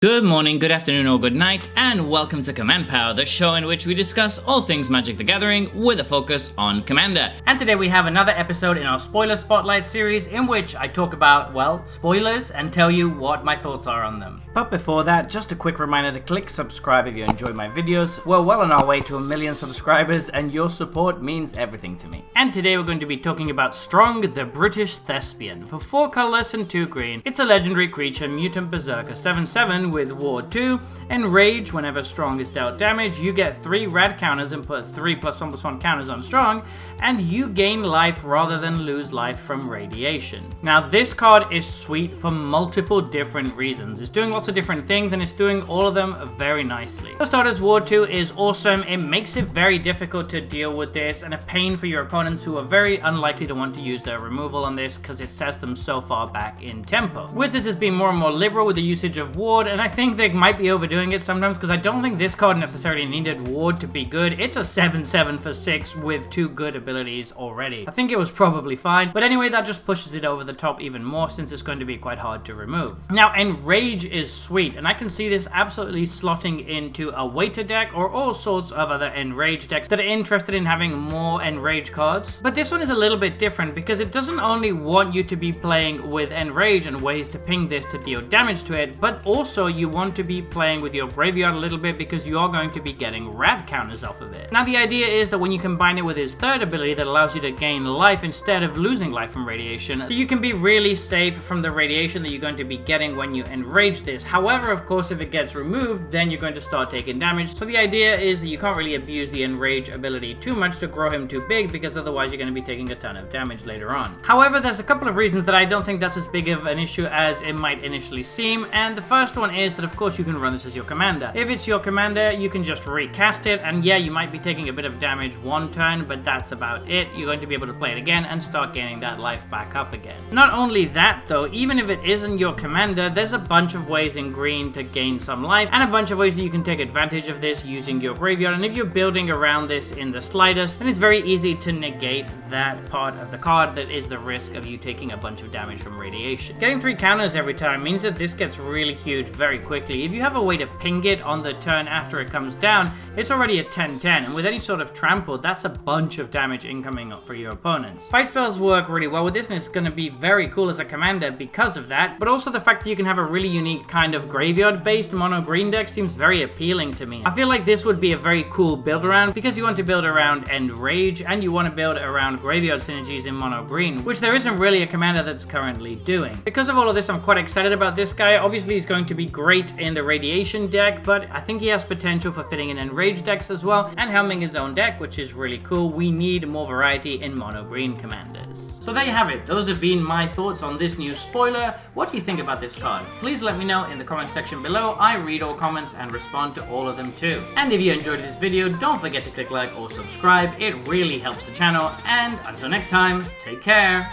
Good morning, good afternoon, or good night, and welcome to Command Power, the show in which we discuss all things Magic the Gathering with a focus on Commander. And today we have another episode in our Spoiler Spotlight series in which I talk about, well, spoilers and tell you what my thoughts are on them. But before that, just a quick reminder to click subscribe if you enjoy my videos. We're well on our way to 1 million subscribers and your support means everything to me. And today we're going to be talking about Strong, the Brutish Thespian. For 4 colorless and 2 green, it's a legendary creature, Mutant Berserker 7/7 with Ward 2. Enrage, whenever Strong is dealt damage, you get 3 rad counters and put 3 +1/+1 counters on Strong, and you gain life rather than lose life from radiation. Now this card is sweet for multiple different reasons. It's doing lots of different things and it's doing all of them very nicely. For starters, Ward 2 is awesome. It makes it very difficult to deal with this and a pain for your opponents who are very unlikely to want to use their removal on this because it sets them so far back in tempo. Wizards has been more and more liberal with the usage of Ward, and I think they might be overdoing it sometimes because I don't think this card necessarily needed Ward to be good. It's a 7/7 for 6 with 2 good abilities already. I think it was probably fine, but anyway, that just pushes it over the top even more since it's going to be quite hard to remove. Now, Enrage is sweet, and I can see this absolutely slotting into a Waiter deck or all sorts of other Enrage decks that are interested in having more Enrage cards. But this one is a little bit different because it doesn't only want you to be playing with Enrage and ways to ping this to deal damage to it, but also you want to be playing with your graveyard a little bit because you are going to be getting rad counters off of it. Now the idea is that when you combine it with his third ability that allows you to gain life instead of losing life from radiation, you can be really safe from the radiation that you're going to be getting when you enrage this. However, of course, if it gets removed, then you're going to start taking damage. So the idea is that you can't really abuse the enrage ability too much to grow him too big because otherwise you're going to be taking a ton of damage later on. However, there's a couple of reasons that I don't think that's as big of an issue as it might initially seem, and the first one is that of course you can run this as your commander. If it's your commander, you can just recast it, and yeah, you might be taking a bit of damage one turn, but that's about it. You're going to be able to play it again and start gaining that life back up again. Not only that though, even if it isn't your commander, there's a bunch of ways in green to gain some life, and a bunch of ways that you can take advantage of this using your graveyard, and if you're building around this in the slightest, then it's very easy to negate that part of the card that is the risk of you taking a bunch of damage from radiation. Getting 3 counters every time means that this gets really huge very quickly. If you have a way to ping it on the turn after it comes down, it's already a 10/10, and with any sort of trample, that's a bunch of damage incoming for your opponents. Fight spells work really well with this, and it's going to be very cool as a commander because of that, but also the fact that you can have a really unique kind of graveyard-based mono green deck seems very appealing to me. I feel like this would be a very cool build around because you want to build around Enrage and you want to build around graveyard synergies in mono green, which there isn't really a commander that's currently doing. Because of all of this, I'm quite excited about this guy. Obviously, he's going to be great in the radiation deck, but I think he has potential for fitting in Enrage decks as well and helming his own deck, which is really cool. We need more variety in mono green commanders. So there you have it. Those have been my thoughts on this new spoiler. What do you think about this card? Please let me know in the comment section below. I read all comments and respond to all of them too. And if you enjoyed this video, don't forget to click like or subscribe. It really helps the channel. And until next time, take care.